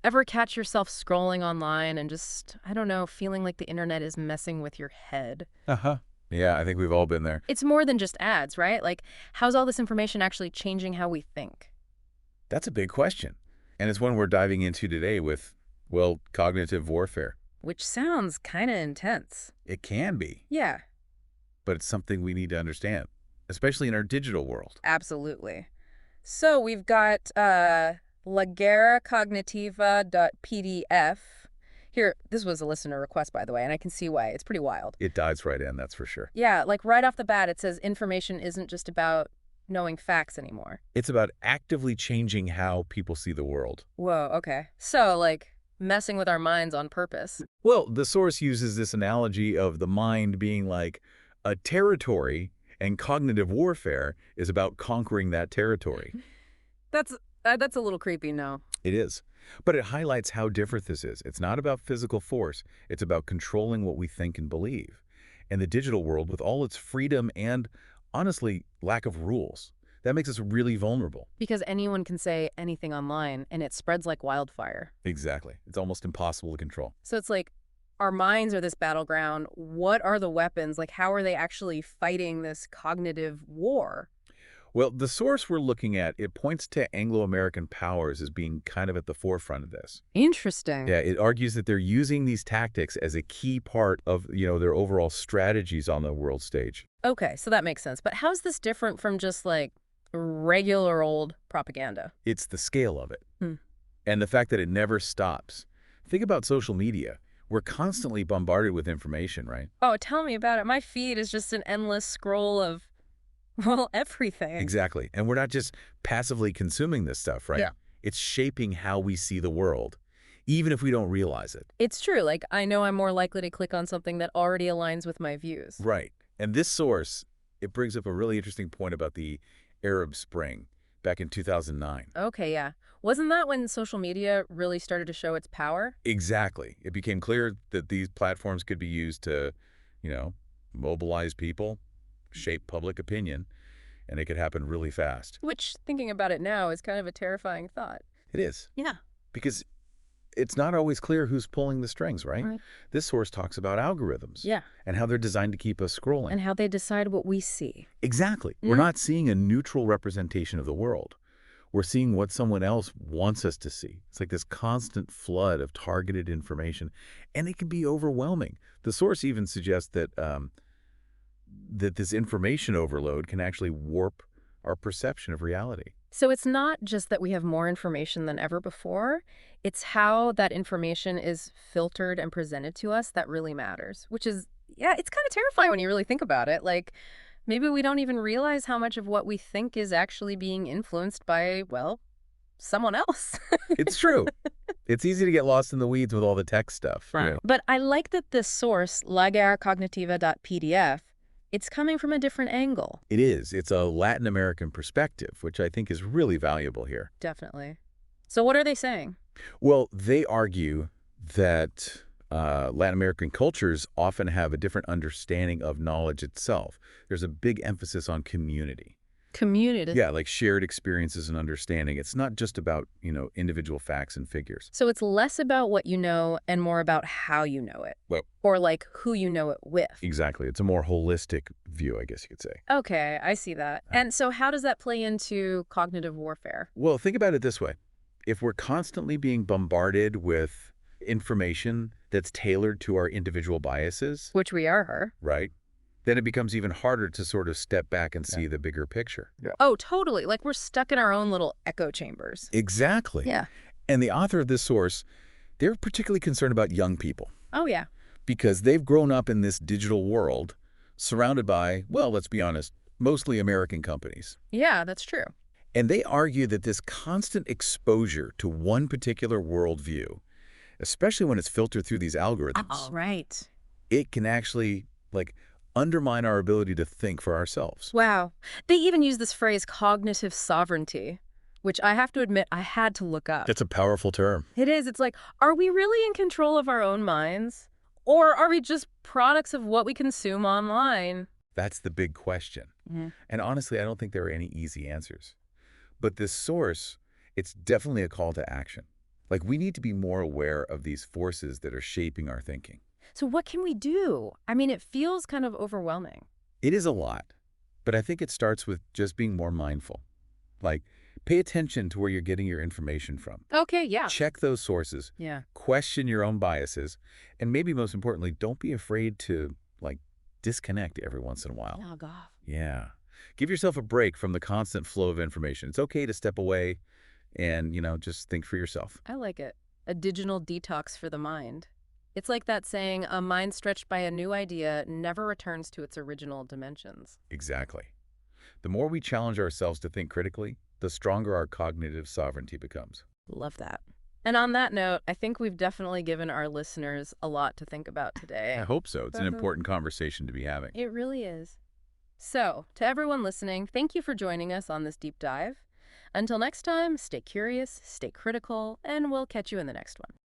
Ever catch yourself scrolling online and just, I don't know, feeling like the internet is messing with your head? Uh-huh. Yeah, I think we've all been there. It's more than just ads, right? Like, how's all this information actually changing how we think? That's a big question. And it's one we're diving into today with, well, cognitive warfare. Which sounds kind of intense. It can be, Yeah, but it's something we need to understand, especially in our digital world. absolutely. So we've got la guerra cognitiva.pdf. Here, this was a listener request, by the way, and I can see why. It's pretty wild. It dives right in, that's for sure. Yeah, like right off the bat, it says information isn't just about knowing facts anymore. It's about actively changing how people see the world. Whoa, okay. So, like, messing with our minds on purpose. Well, the source uses this analogy of the mind being like a territory, and cognitive warfare is about conquering that territory. That's a little creepy, no? It is. But it highlights how different this is. It's not about physical force. It's about controlling what we think and believe. And the digital world, with all its freedom and, honestly, lack of rules, that makes us really vulnerable. Because anyone can say anything online, and it spreads like wildfire. Exactly. It's almost impossible to control. So it's like, our minds are this battleground. What are the weapons? Like, how are they actually fighting this cognitive war? Well, the source we're looking at, it points to Anglo-American powers as being kind of at the forefront of this. Interesting. Yeah, it argues that they're using these tactics as a key part of, their overall strategies on the world stage. Okay, so that makes sense. But how's this different from just, like, regular old propaganda? It's the scale of it. Hmm. And the fact that it never stops. Think about social media. We're constantly bombarded with information, right? Oh, tell me about it. My feed is just an endless scroll of, well, everything. Exactly. And we're not just passively consuming this stuff, right? Yeah. It's shaping how we see the world, even if we don't realize it. It's true. Like, I know I'm more likely to click on something that already aligns with my views. Right. And this source, it brings up a really interesting point about the Arab Spring back in 2009. Okay, yeah. Wasn't that when social media really started to show its power? Exactly. It became clear that these platforms could be used to, mobilize people, shape public opinion, and it could happen really fast. Which, thinking about it now, is kind of a terrifying thought. It is. Yeah. Because it's not always clear who's pulling the strings, right? Right. This source talks about algorithms. Yeah. And how they're designed to keep us scrolling. And how they decide what we see. Exactly. We're not seeing a neutral representation of the world. We're seeing what someone else wants us to see. It's like this constant flood of targeted information, and it can be overwhelming. The source even suggests that that this information overload can actually warp our perception of reality. So it's not just that we have more information than ever before, it's how that information is filtered and presented to us that really matters, which is, yeah, it's kind of terrifying when you really think about it. Like, maybe we don't even realize how much of what we think is actually being influenced by, well, someone else. It's true. It's easy to get lost in the weeds with all the tech stuff. Right. But I like that this source, lagarcognitiva.pdf, it's coming from a different angle. It is. It's a Latin American perspective, which I think is really valuable here. Definitely. So what are they saying? Well, they argue that Latin American cultures often have a different understanding of knowledge itself. There's a big emphasis on community. Community. Yeah, like shared experiences and understanding. It's not just about, individual facts and figures. So it's less about what you know and more about how you know it. Well, or like who you know it with. exactly. It's a more holistic view, I guess you could say. Okay, I see that. And so how does that play into cognitive warfare? Well, think about it this way. If we're constantly being bombarded with information that's tailored to our individual biases, Which we are. right, then it becomes even harder to sort of step back and see the bigger picture. Yeah. Oh, totally. Like we're stuck in our own little echo chambers. Exactly. Yeah. And the author of this source, they're particularly concerned about young people Oh, yeah. because they've grown up in this digital world surrounded by, well, let's be honest, mostly American companies. Yeah, that's true. And they argue that this constant exposure to one particular worldview, especially when it's filtered through these algorithms, Oh, right. it can actually, undermine our ability to think for ourselves. Wow. They even use this phrase cognitive sovereignty, which I have to admit I had to look up. That's a powerful term. It is. It's like, are we really in control of our own minds? Or are we just products of what we consume online? That's the big question. And honestly, I don't think there are any easy answers. But this source, it's definitely a call to action. Like, we need to be more aware of these forces that are shaping our thinking. So what can we do? I mean, it feels kind of overwhelming. It is a lot, but I think it starts with just being more mindful. Like, pay attention to where you're getting your information from. Okay, yeah. Check those sources, Yeah. question your own biases, and maybe most importantly, don't be afraid to, like, disconnect every once in a while. Log off. Yeah. Give yourself a break from the constant flow of information. It's okay to step away and, just think for yourself. I like it. A digital detox for the mind. It's like that saying, a mind stretched by a new idea never returns to its original dimensions. Exactly. The more we challenge ourselves to think critically, the stronger our cognitive sovereignty becomes. Love that. And on that note, I think we've definitely given our listeners a lot to think about I today. hope so. It's an important conversation to be having. It really is. So, to everyone listening, thank you for joining us on this deep dive. Until next time, stay curious, stay critical, and we'll catch you in the next one.